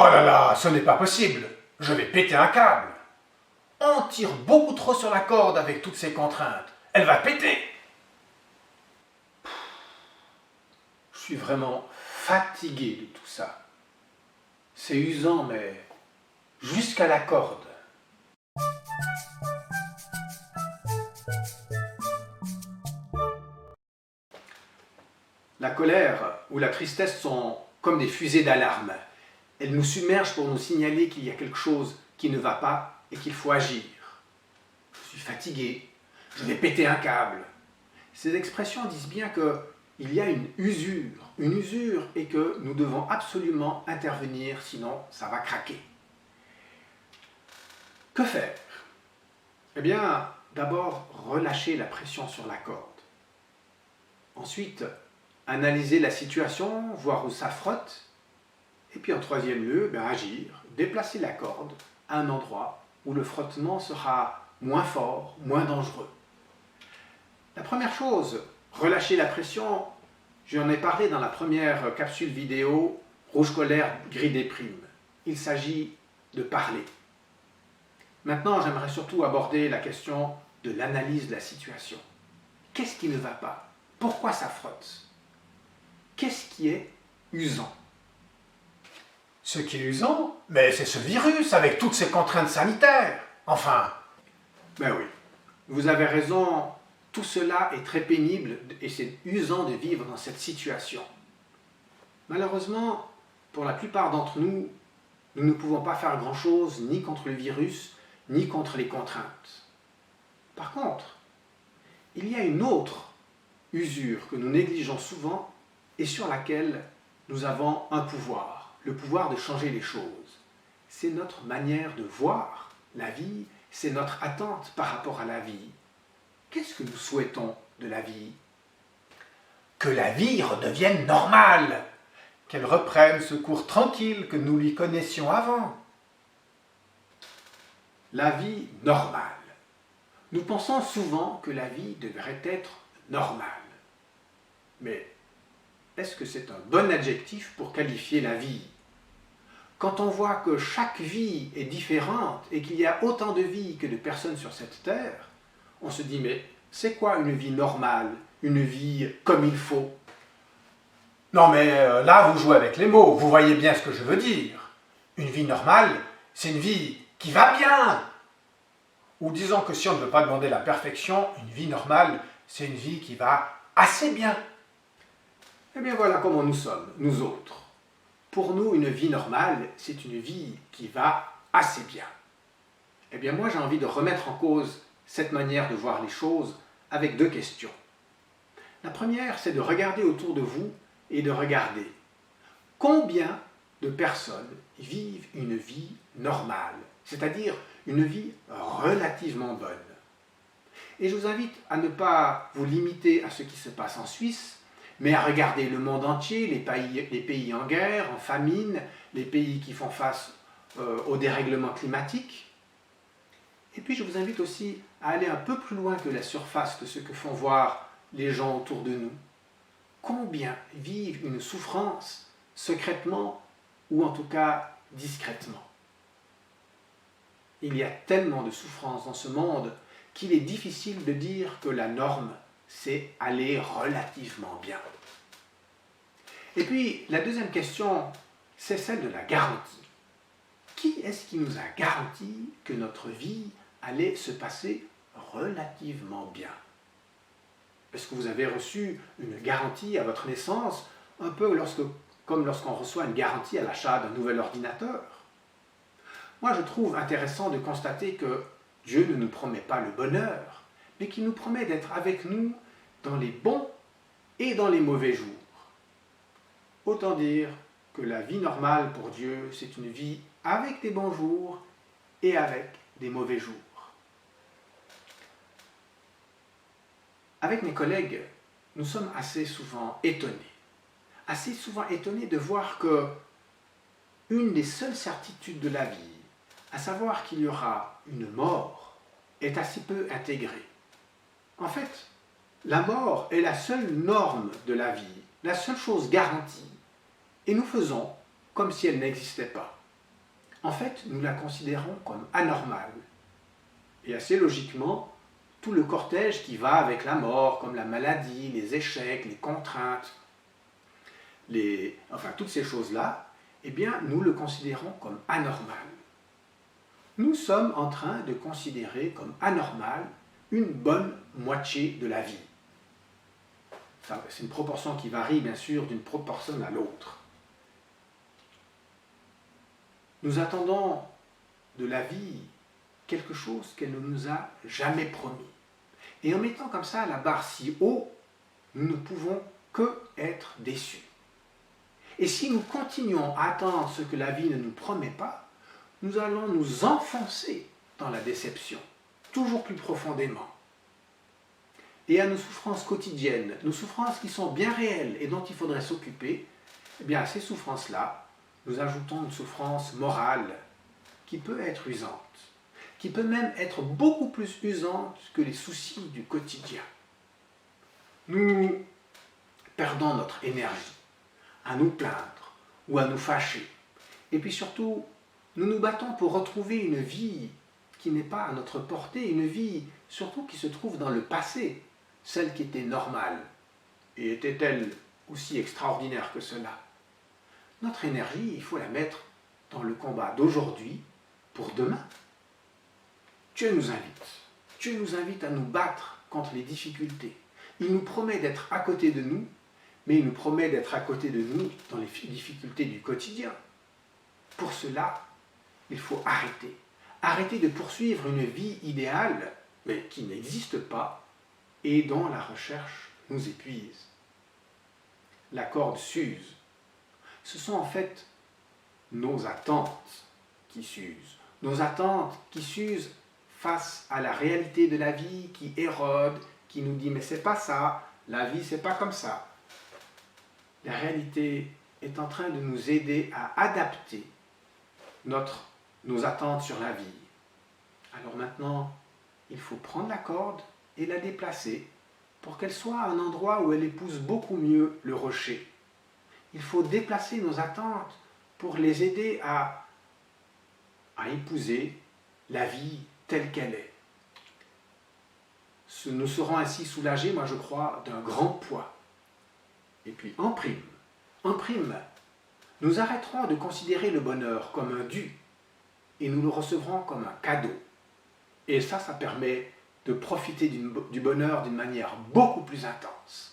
Oh là là, ce n'est pas possible. Je vais péter un câble. On tire beaucoup trop sur la corde avec toutes ces contraintes. Elle va péter. Je suis vraiment fatigué de tout ça. C'est usant, mais jusqu'à la corde. La colère ou la tristesse sont comme des fusées d'alarme. Elles nous submergent pour nous signaler qu'il y a quelque chose qui ne va pas et qu'il faut agir. Je suis fatigué, je vais péter un câble. Ces expressions disent bien qu'il y a une usure et que nous devons absolument intervenir, sinon ça va craquer. Que faire? Eh bien, d'abord, relâcher la pression sur la corde. Ensuite, analyser la situation, voir où ça frotte. Et puis en troisième lieu, agir, déplacer la corde à un endroit où le frottement sera moins fort, moins dangereux. La première chose, relâcher la pression, j'en ai parlé dans la première capsule vidéo Rouge colère, gris déprime. Il s'agit de parler. Maintenant, j'aimerais surtout aborder la question de l'analyse de la situation. Qu'est-ce qui ne va pas? Pourquoi ça frotte? Qu'est-ce qui est usant? Ce qui est usant, mais c'est ce virus avec toutes ces contraintes sanitaires. Enfin, ben oui, vous avez raison, tout cela est très pénible et c'est usant de vivre dans cette situation. Malheureusement, pour la plupart d'entre nous, nous ne pouvons pas faire grand-chose ni contre le virus, ni contre les contraintes. Par contre, il y a une autre usure que nous négligeons souvent et sur laquelle nous avons un pouvoir, le pouvoir de changer les choses. C'est notre manière de voir la vie, c'est notre attente par rapport à la vie. Qu'est-ce que nous souhaitons de la vie? Que la vie redevienne normale, qu'elle reprenne ce cours tranquille que nous lui connaissions avant. La vie normale. Nous pensons souvent que la vie devrait être normale. Mais est-ce que c'est un bon adjectif pour qualifier la vie? Quand on voit que chaque vie est différente et qu'il y a autant de vies que de personnes sur cette terre, on se dit, mais c'est quoi une vie normale? Une vie comme il faut? Non mais là, vous jouez avec les mots, vous voyez bien ce que je veux dire. Une vie normale, c'est une vie qui va bien. Ou disons que si on ne veut pas demander la perfection, une vie normale, c'est une vie qui va assez bien. Eh bien voilà comment nous sommes, nous autres. Pour nous, une vie normale, c'est une vie qui va assez bien. Eh bien moi, j'ai envie de remettre en cause cette manière de voir les choses avec deux questions. La première, c'est de regarder autour de vous et de regarder combien de personnes vivent une vie normale, c'est-à-dire une vie relativement bonne. Et je vous invite à ne pas vous limiter à ce qui se passe en Suisse, mais à regarder le monde entier, les pays en guerre, en famine, les pays qui font face au dérèglement climatique. Et puis je vous invite aussi à aller un peu plus loin que la surface de ce que font voir les gens autour de nous. Combien vivent une souffrance secrètement ou en tout cas discrètement? Il y a tellement de souffrance dans ce monde qu'il est difficile de dire que la norme, c'est aller relativement bien. Et puis, la deuxième question, c'est celle de la garantie. Qui est-ce qui nous a garanti que notre vie allait se passer relativement bien? Est-ce que vous avez reçu une garantie à votre naissance, un peu comme lorsqu'on reçoit une garantie à l'achat d'un nouvel ordinateur? Moi, je trouve intéressant de constater que Dieu ne nous promet pas le bonheur, mais qu'il nous promet d'être avec nous dans les bons et dans les mauvais jours. Autant dire que la vie normale pour Dieu, c'est une vie avec des bons jours et avec des mauvais jours. Avec mes collègues, nous sommes assez souvent étonnés de voir que une des seules certitudes de la vie, à savoir qu'il y aura une mort, est assez peu intégrée. En fait, la mort est la seule norme de la vie, la seule chose garantie, et nous faisons comme si elle n'existait pas. en fait, nous la considérons comme anormale. Et assez logiquement, tout le cortège qui va avec la mort, comme la maladie, les échecs, les contraintes, enfin toutes ces choses-là, eh bien, nous le considérons comme anormal. Nous sommes en train de considérer comme anormal une bonne moitié de la vie. C'est une proportion qui varie, bien sûr, d'une proportion à l'autre. Nous attendons de la vie quelque chose qu'elle ne nous a jamais promis. Et en mettant comme ça la barre si haut, nous ne pouvons que être déçus. Et si nous continuons à attendre ce que la vie ne nous promet pas, nous allons nous enfoncer dans la déception, toujours plus profondément. Et à nos souffrances quotidiennes, nos souffrances qui sont bien réelles et dont il faudrait s'occuper, eh bien à ces souffrances-là, nous ajoutons une souffrance morale qui peut être usante, qui peut même être beaucoup plus usante que les soucis du quotidien. Nous perdons notre énergie à nous plaindre ou à nous fâcher. Et puis surtout, nous nous battons pour retrouver une vie qui n'est pas à notre portée, une vie surtout qui se trouve dans le passé, celle qui était normale. Et était-elle aussi extraordinaire que cela? Notre énergie, il faut la mettre dans le combat d'aujourd'hui pour demain. Dieu nous invite. Dieu nous invite à nous battre contre les difficultés. Il nous promet d'être à côté de nous, mais il nous promet d'être à côté de nous dans les difficultés du quotidien. Pour cela, il faut arrêter. Arrêter de poursuivre une vie idéale, mais qui n'existe pas, et dont la recherche nous épuise. La corde s'use. Ce sont en fait nos attentes qui s'usent. Nos attentes qui s'usent face à la réalité de la vie qui érode, qui nous dit « mais c'est pas ça, la vie c'est pas comme ça ». La réalité est en train de nous aider à adapter nos attentes sur la vie. Alors maintenant, il faut prendre la corde et la déplacer pour qu'elle soit à un endroit où elle épouse beaucoup mieux le rocher. Il faut déplacer nos attentes pour les aider à épouser la vie telle qu'elle est. Nous serons ainsi soulagés, moi je crois, d'un grand poids. Et puis en prime, nous arrêterons de considérer le bonheur comme un dû et nous le recevrons comme un cadeau. Et ça permet de profiter du bonheur d'une manière beaucoup plus intense.